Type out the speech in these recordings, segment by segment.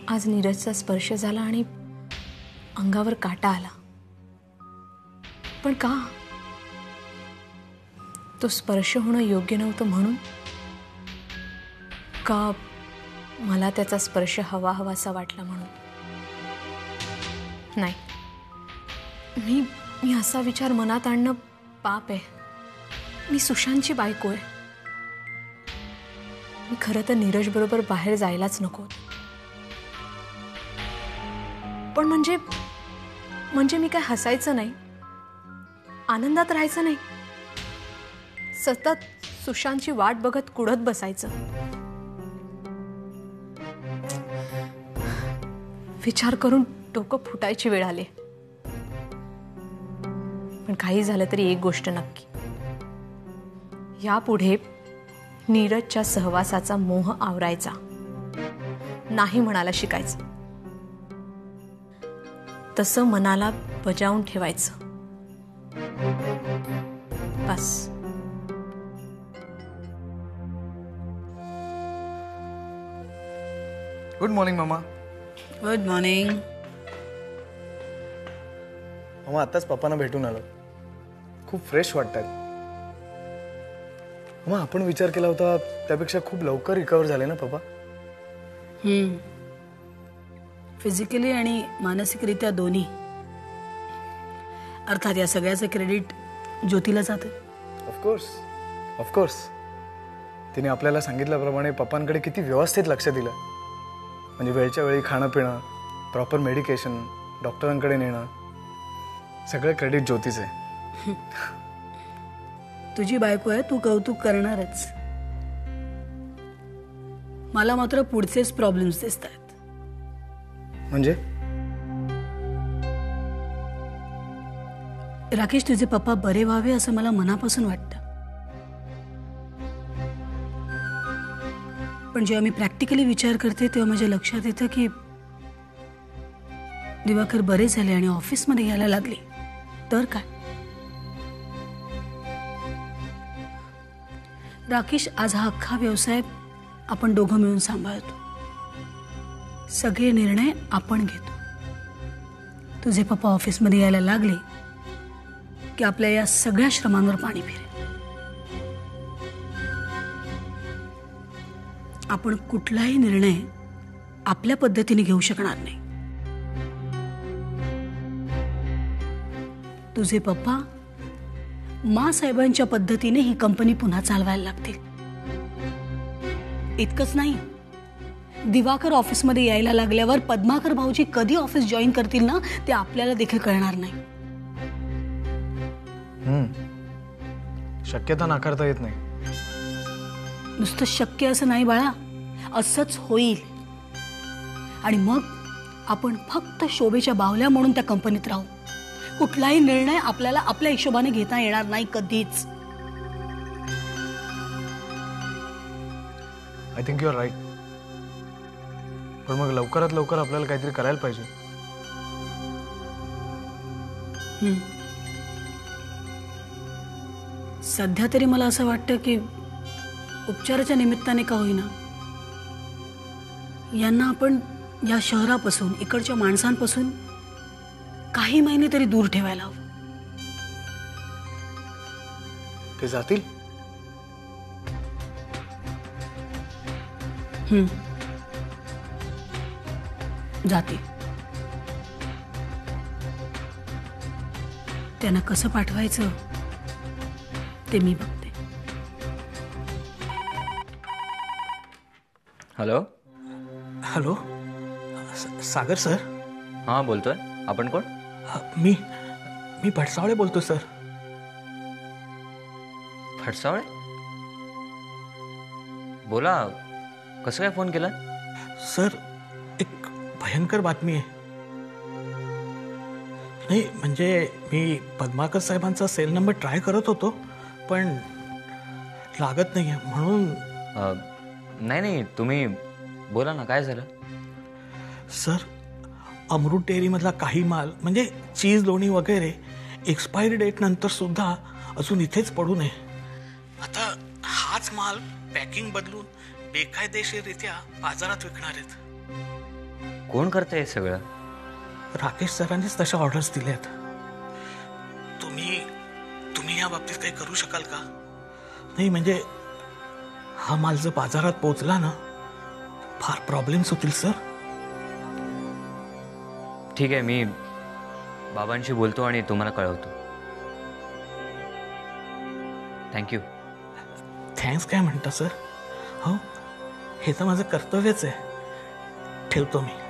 आज नीरजचा स्पर्श झाला आणि अंगावर काटा आला. पण का? तो स्पर्श होणं योग्य नव्हतं म्हणून? का मला त्याचा स्पर्श हवासा वाटला म्हणून? नाही, मी असा विचार मनात आणणं पाप आहे. मी सुशांतची बायको आहे. मी खरं तर नीरज बरोबर बाहेर जायलाच नको. पण म्हणजे मी काय हसायचं नाही, आनंदात राहायचं नाही, सतत सुशांतची वाट बघत कुढत बसायचं. विचार करून डोकं फुटायची वेळ आली. पण काही झालं तरी एक गोष्ट नक्की, यापुढे नीरजच्या सहवासाचा मोह आवरायचा नाही म्हणायला शिकायचं. तसं मनाला बजावून ठेवायचं. बस. गुड मॉर्निंग मामा. Good morning. मामा आताच पप्पांना भेटून आलो. खूप फ्रेश वाटतात. मामा आपण विचार केला होता त्यापेक्षा खूप लवकर रिकवर झाले ना पप्पा? फिजिकली आणि मानसिकरित्या दोन्ही. अर्थात या सगळ्याचं क्रेडिट ज्योतीला जातं. ऑफकोर्स. तिने आपल्याला सांगितल्याप्रमाणे पप्पांकडे किती व्यवस्थित लक्ष दिलं. म्हणजे वेळच्या वेळी खाणं पिणं, प्रॉपर मेडिकेशन, डॉक्टरांकडे नेणं, सगळं क्रेडिट ज्योतीचं आहे. तुझी बायको आहे, तू कौतुक करणारच. मला मात्र पुढचेच प्रॉब्लेम्स दिसत आहेत. म्हणजे राकेश, तुझे पप्पा बरे व्हावे असं मला मनापासून वाटतं. पण जेव्हा मी प्रॅक्टिकली विचार करते तेव्हा माझ्या लक्षात येतं की दिवाकर बरे झाले आणि ऑफिसमध्ये यायला लागले तर काय. राकेश, आज हा अख्खा व्यवसाय आपण दोघं मिळून सांभाळतो. सगळे निर्णय आपण घेतो. तुझे पप्पा ऑफिसमध्ये यायला लागले की आपल्या या सगळ्या श्रमांवर पाणी फिरेल. आपण कुठलाही निर्णय आपल्या पद्धतीने घेऊ शकणार नाही. तुझे पप्पा साहेबांच्या पद्धतीने ही कंपनी पुन्हा चालवायला लागतील. इतकंच नाही, दिवाकर ऑफिसमध्ये यायला लागल्यावर पद्माकर भाऊजी कधी ऑफिस जॉईन करतील ना ते आपल्याला देखील कळणार नाही. शक्यता नाकारता येत नाही. नुसतं शक्य असं नाही बाळा, असंच होईल. आणि मग आपण फक्त शोभेच्या बावल्या म्हणून त्या कंपनीत राहू. कुठलाही निर्णय आपल्याला आपल्या हिशोबाने घेता येणार नाही कधीच. I think you are right. पण मग लवकरात लवकर आपल्याला काहीतरी करायला पाहिजे. सध्या तरी मला असं वाटतं की उपचाराच्या निमित्ताने का होईना यांना आपण या शहरापासून, इकडच्या माणसांपासून काही महिने तरी दूर ठेवायला हवं. ते जातील. जातील. त्यांना कसं पाठवायचं ते मी बघते. हॅलो. हॅलो सागर सर. हां बोलतोय. आपण कोण? मी भटसावळे बोलतो सर. भटसावळे? बोला, कसं काय फोन केला? सर एक भयंकर बातमी आहे. नाही म्हणजे मी पद्माकर साहेबांचा सेल नंबर ट्राय करत होतो पण लागत नाहीये म्हणून. नाही तुम्ही बोला ना, काय झालं? सर अमृत डेअरीमधला काही माल म्हणजे चीज, लोणी वगैरे एक्सपायरी डेट नंतर सुद्धा अजून इथेच पडू नये. आता हाच माल पॅकिंग बदलून बेकायदेशीररित्या बाजारात विकणार आहेत. कोण करतंय हे सगळं? राकेश सरांनीच तशा ऑर्डर्स दिल्यात. तुम्ही तुम्ही या बाबतीत काही करू शकाल का? नाही म्हणजे हा माल जर बाजारात पोहोचला ना, फार प्रॉब्लेम्स होतील सर. ठीक आहे, मी बाबांशी बोलतो आणि तुम्हाला कळवतो. थँक्यू. थँक्स काय म्हणता सर? हो, हे तर माझं कर्तव्यच आहे. ठेवतो मी.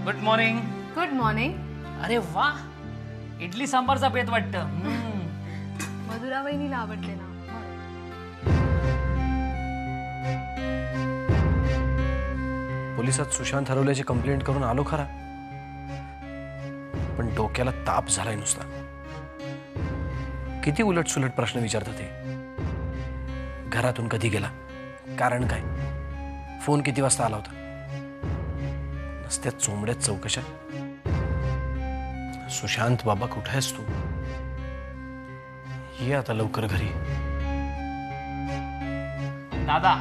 Good morning. Good morning. अरे वा, इडली सांबारचा बेत वाटतं. मधुरा वहिनीला आवडते ना. पोलिसात सुशांत हरवल्याची कंप्लेंट करून आलो खरा, पण डोक्याला ताप झालाय नुसता. किती उलटसुलट प्रश्न विचारतात ते. घरातून कधी गेला, कारण काय, फोन किती वाजता आला होता, नसत्या चोंबड्यात चौकशा. सुशांत बाबा कुठे आहेस तू? ये आता लवकर घरी. दादा,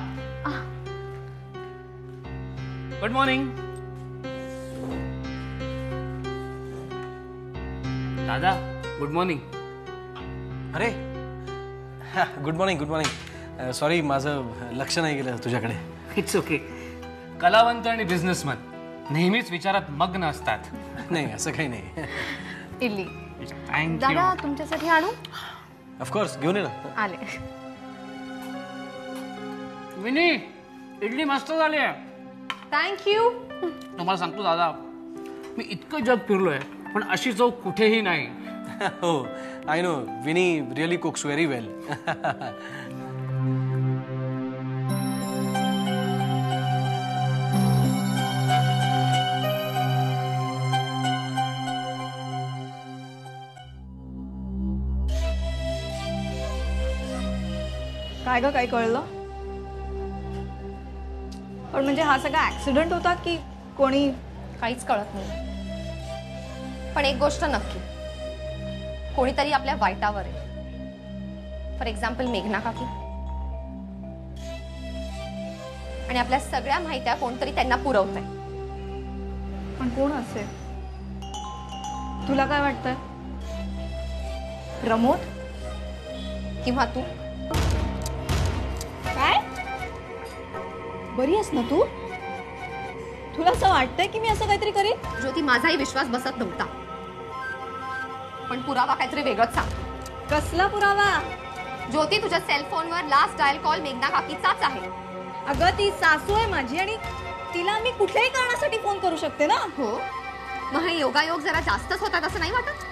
गुड मॉर्निंग. दादा, गुड मॉर्निंग. अरे good morning. Good morning. Sorry, माझं लक्ष नाही गेलं तुझ्याकडे. It's okay. कलावंत आणि बिझनेसमॅन नेहमीच विचारात मग्न असतात. नाही, असं काही नाही. इडली थँक्यू. दादा तुमच्यासाठी आणू? ऑफकोर्स, घेऊन ये ना. आले. विनी, इडली मस्त झाली आहे. थँक्यू. तुम्हाला सांगतो दादा, मी इतकं जग फिरलोय पण अशी चव कुठेही नाही. हो, I know. Vini really cooks very well. काय ग, काय कळलं? पण म्हणजे हा सगळा ऍक्सिडेंट होता की कोणी? काहीच कळत नाही, पण एक गोष्ट नक्की, कोणीतरी आपल्या वाईटावर आहे. फॉर एक्झाम्पल मेघना काकी. आणि आपल्या सगळ्या माहित्या कोणतरी त्यांना पुरवत आहे. पण कोण असेल? तुला काय वाटतंय? प्रमोद किंवा तू? काय? बरी आहेस ना तू? तुला असं वाटतंय की मी असं काहीतरी करीन? ज्योती, माझाही विश्वास बसत नव्हता, पण पुरावा काहीतरी वेगळंच सांग. कसला पुरावा? ज्योती, तुझ्या सेलफोनवर लास्ट डायल कॉल मेघना काकीचाच आहे. अगं, ती सासू आहे माझी आणि तिला मी कुठल्याही कारणासाठी फोन करू शकते ना. हो, मग हे योगायोग जरा जास्तच होतात असं नाही वाटत?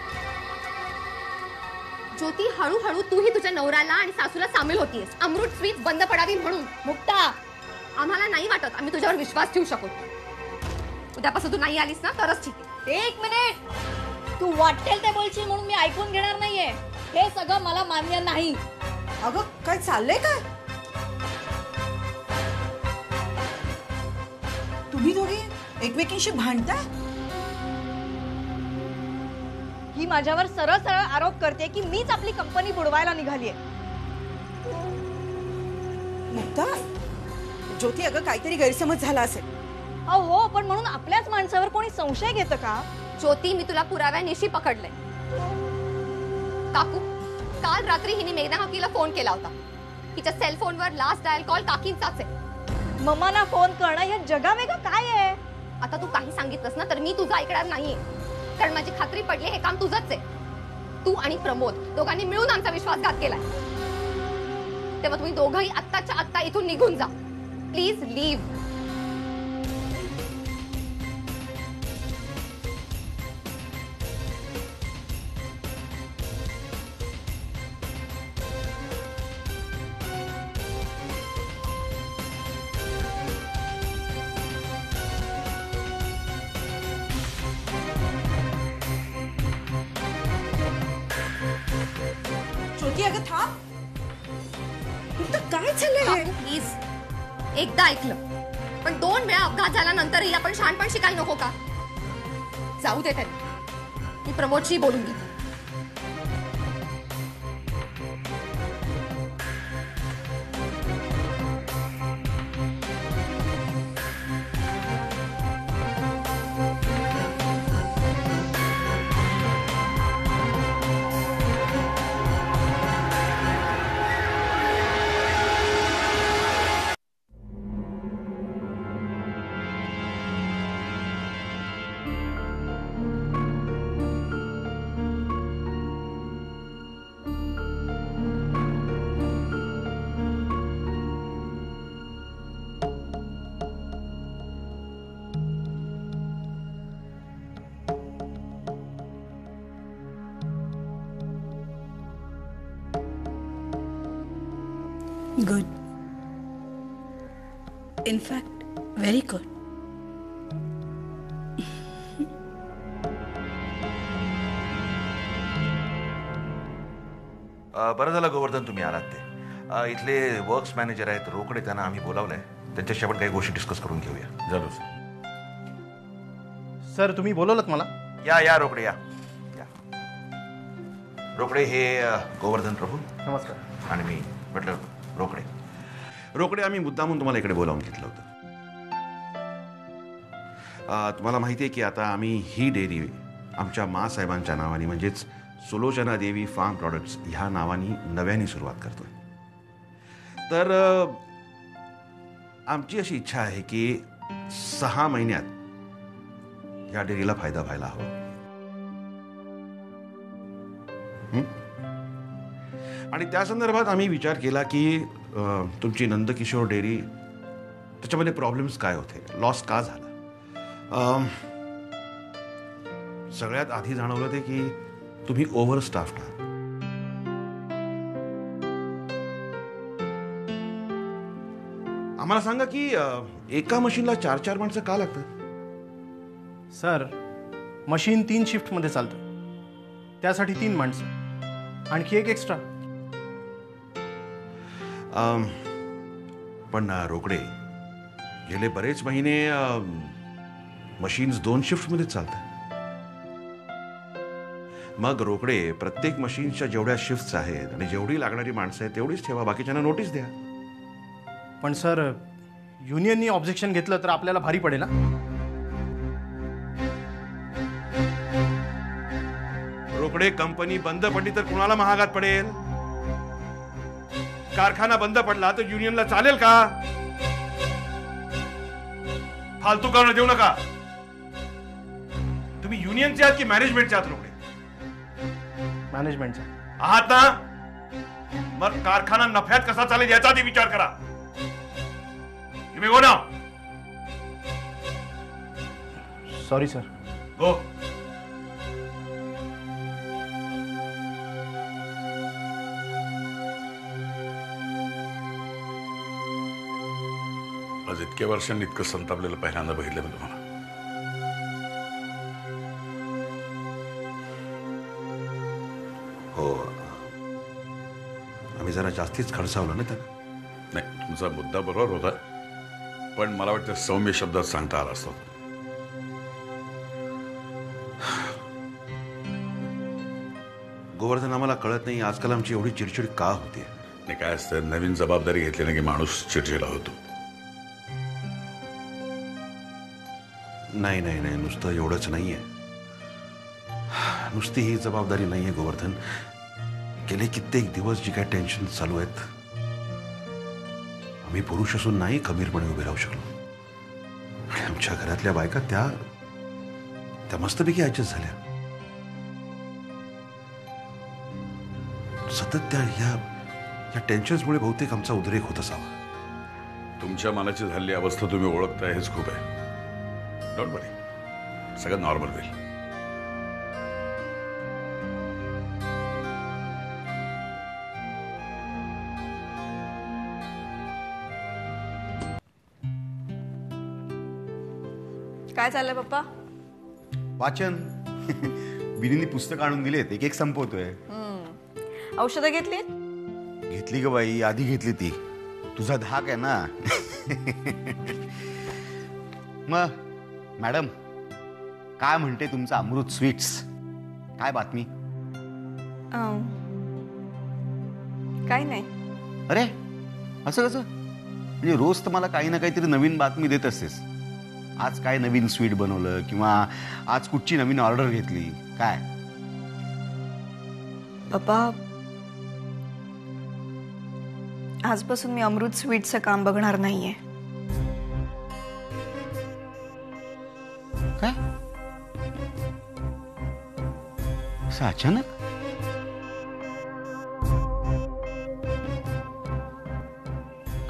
ज्योती, हळूहळू तूही तुझ्या नवऱ्याला आणि सासूला सामील होतीयस अमृत स्वीट बंद पडावी म्हणून. मुक्ता, आम्हाला नाही वाटत आम्ही तुझ्यावर विश्वास ठेवू शकू. उद्यापासून तू नाही आलीस ना तरच ठीक आहे. एक मिनिट. तू वाटेल ते बोलशील म्हणून मी ऐकून घेणार नाहीये. हे सगळं मला मान्य नाही. अगं, काय चाललंय काय? तुम्ही दोघी एकमेकींशी भांडताय? ही माझ्यावर सरळ सरळ आरोप करते की मीच आपली कंपनी बुडवायला निघालीये. मुक्ता, ज्योती, अगं काहीतरी गैरसमज झाला असेल. हो, पण म्हणून आपल्याच माणसावर कोणी संशय घेतं का? ज्योती, मी तुला पुराव्यानिशी पकडलंय. काकू, काल रात्री हिने मेघना काकीला फोन केला होता. तिच्या सेलफोनवर लास्ट डायल कॉल काकींचाच आहे. मम्माना फोन करणं हे जगावेगळं काय आहे? आता तू काही सांगितलंस ना तर मी तुझं ऐकणार नाहीये, कारण माझी खात्री पडली हे काम तुझंच आहे. तू आणि प्रमोद दोघांनी मिळून आमचा विश्वासघात केलाय. तेव्हा तुम्ही दोघंही आत्ताच्या आत्ता इथून निघून जा. Please leave. ज्योती, अगं थांब. काय चाललंय? प्लीज एकदा ऐकलं पण 2 वेळा अपघात झाल्यानंतरही आपण शहाणपण शिकायला नको का? जाऊ दे तरी मी प्रमोदशी बोलून घेते. Good. In fact very good. बरं झालं गोवर्धन तुम्ही आलात ते. इथले वर्क्स मॅनेजर आहेत रोकडे, त्यांना आम्ही बोलावलंय. त्यांच्याशी आपण काही गोष्टी डिस्कस करून घेऊया. जरूर सर. तुम्ही बोलवलं मला? या रोकडे या. रोकडे हे गोवर्धन प्रभू. नमस्कार. आणि मी म्हटलं रोकडे आम्ही मुद्दामून तुम्हाला इकडे बोलावून घेतलं होतं. तुम्हाला माहिती आहे की आता आम्ही ही डेअरी आमच्या मासाहेबांच्या नावाने म्हणजेच सुलोचना देवी फार्म प्रॉडक्ट्स ह्या नावाने नव्याने सुरुवात करतोय. तर आमची अशी इच्छा आहे की 6 महिन्यात या डेअरीला फायदा व्हायला हवा. आणि त्या संदर्भात आम्ही विचार केला की तुमची नंदकिशोर डेअरी त्याच्यामध्ये प्रॉब्लेम्स काय होते, लॉस का झाला. सगळ्यात आधी जाणवलं ते की तुम्ही ओव्हर स्टाफ्ड आहात. आम्हाला सांगा की एका मशीनला 4-4 माणसं का लागतात. सर, मशीन 3 शिफ्टमध्ये चालतं, त्यासाठी 3 माणसं आणखी 1 एक्स्ट्रा. पण रोकडे गेले बरेच महिने मशीन्स 2 शिफ्टमध्ये चालतात. मग रोकडे प्रत्येक मशीनच्या जेवढ्या शिफ्ट्स आहेत आणि जेवढी लागणारी माणसं आहेत तेवढीच ठेवा, बाकीच्यांना नोटीस द्या. पण सर, युनियननी ऑब्जेक्शन घेतलं तर आपल्याला भारी पडेल ना. रोकडे कंपनी बंद पडली तर कुणाला महागात पडेल. कारखाना बंद पडला तर युनियनला चालेल का. फालतू कारण देऊ नका. तुम्ही युनियनचे आहात की मॅनेजमेंटचे आहात. रोकडे मॅनेजमेंटचा आहात ना. मग कारखाना नफ्यात कसा चालेल याचा आधी विचार करा. तुम्ही गो ना. Sorry sir. गो. आज इतक्या वर्षांनी इतकं संतापलेलं पहिल्यांदा बघितलं मी तुम्हाला. हो, आम्ही जरा जास्तीच खडसावलो ना त्याला. नाही, तुमचा मुद्दा बरोबर होता, पण मला वाटतं सौम्य शब्दात सांगता आला असतो. गोवर्धन, आम्हाला कळत नाही आजकाल आमची एवढी चिडचिड का होते. नाही, काय असतं, नवीन जबाबदारी घेतली ना की माणूस चिडचिडा होतो. नाही नाही नाही, नुसतं एवढंच नाहीये. नुसती ही जबाबदारी नाहीये गोवर्धन. गेले कित्येक दिवस जी काय टेन्शन चालू आहेत, आम्ही पुरुष असून नाही खंबीरपणे उभे राहू शकलो. आणि आमच्या घरातल्या बायका त्या मस्तपैकी ऍडजस्ट झाल्या. सतत त्या या टेन्शन्समुळे बहुतेक आमचा उद्रेक होत असावा. तुमच्या मनाची झालेली अवस्था तुम्ही ओळखताय हेच खूप आहे. डोंट वरी, सगळं नॉर्मल होईल. काय चाललंय पप्पा? वाचन. बिनींनी पुस्तक आणून दिलेत, एक संपवतोय. औषधं घेतली? घेतली ग बाई, आधी घेतली ती. तुझा धाक आहे ना. मग मॅडम, काय म्हणते तुमचं अमृत स्वीट्स? काय बातमी? काय नाही. अरे असं कसं? म्हणजे रोज तर मला काही ना काहीतरी नवीन बातमी देत असतेस. आज काय नवीन स्वीट बनवलं किंवा आज कुठची नवीन ऑर्डर घेतली काय? पप्पा, आजपासून मी अमृत स्वीटचं काम बघणार नाहीये. काय असं अचानक?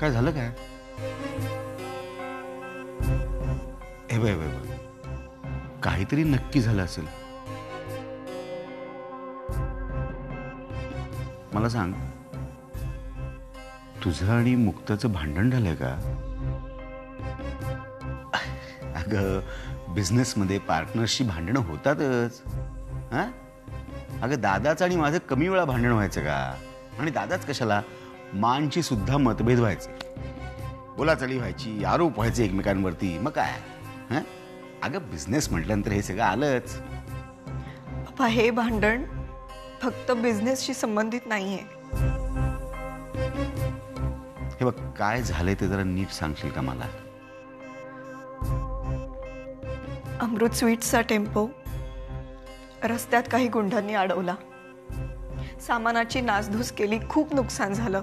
काय झालं काय? हे बाय बाय बाय, काहीतरी नक्की झालं असेल. मला सांग, तुझं आणि मुक्ताचं भांडण झालंय का? अगं, बिझनेसमध्ये पार्टनर्सची भांडणं होतातच. हा, अगं दादाचं आणि माझं कमी वेळा भांडण व्हायचं का? आणि दादाच कशाला, मानची सुद्धा मतभेद व्हायचे, बोलाचाली व्हायची, आरोप व्हायचे एकमेकांवरती. मग काय? हा, अगं बिझनेस म्हटल्यानंतर हे सगळं आलंच. पप्पा, हे भांडण फक्त बिझनेसशी संबंधित नाहीये. हे बघ, काय झालंय ते जरा नीट सांगशील का मला? अमृत स्वीट्सचा टेम्पो रस्त्यात काही गुंडांनी अडवला, सामानाची नासधूस केली, खूप नुकसान झालं.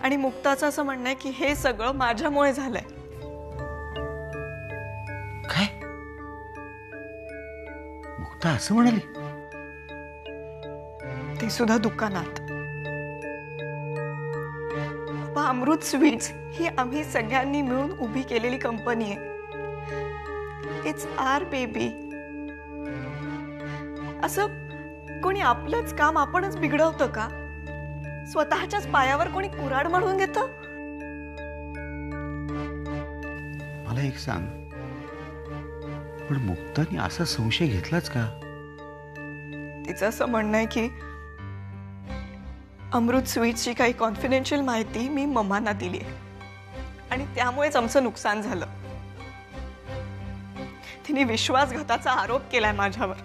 आणि मुक्ताचं असं म्हणणं आहे की हे सगळं माझ्यामुळे झालंय. काय? मुक्ता असं म्हणाली? ते सुद्धा दुकानात. अमृत स्वीट्स ही आम्ही सगळ्यांनी मिळून उभी केलेली कंपनी आहे. It's our baby. असं कोणी आपलंच काम आपणच बिघडवतं का? स्वतःच्याच पायावर कोणी कुऱ्हाड मारून घेतं? मला एक सांग, पण मुक्ताने असा संशय घेतलाच का? तिचं असं म्हणणं आहे की अमृत स्वीट्सची काही कॉन्फिडेन्शियल माहिती मी मम्मांना दिली आहे आणि त्यामुळेच आमचं नुकसान झालं. तिने विश्वासघाताचा आरोप केलाय माझ्यावर.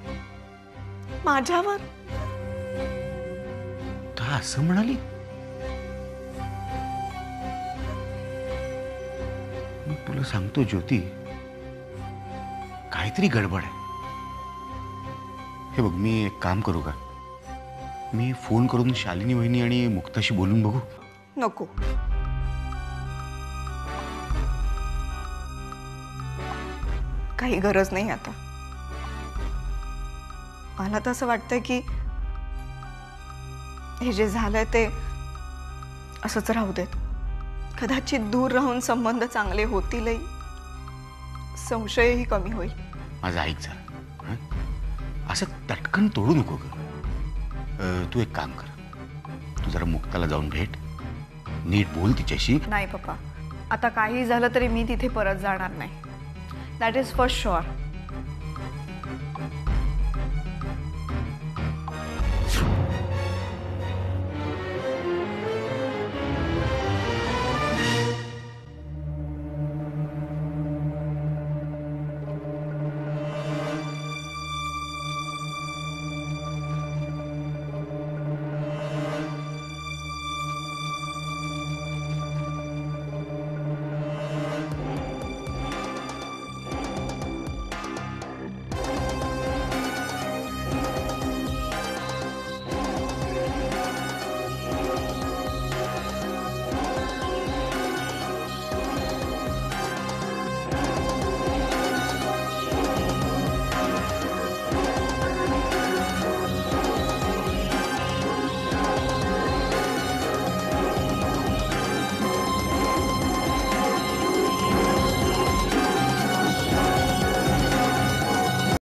असं म्हणाली? मी तुला सांगतो ज्योती, काहीतरी गडबड आहे. हे बघ, मी एक काम करू का? मी फोन करून शालिनी वहिनी आणि मुक्ताशी बोलून बघू? नको. काही गरज नाही आता. मला तर असं वाटतंय की हे जे झालंय ते असंच राहू देत. कदाचित दूर राहून संबंध चांगले होतीलही, संशयही कमी होईल. माझं ऐक जरा, असं तटकन तोडू नको ग. तू एक काम कर, तू जरा मुक्ताला जाऊन भेट, नीट बोल तिच्याशी. नाही पप्पा, आता काही झालं तरी मी तिथे परत जाणार नाही. That is for sure.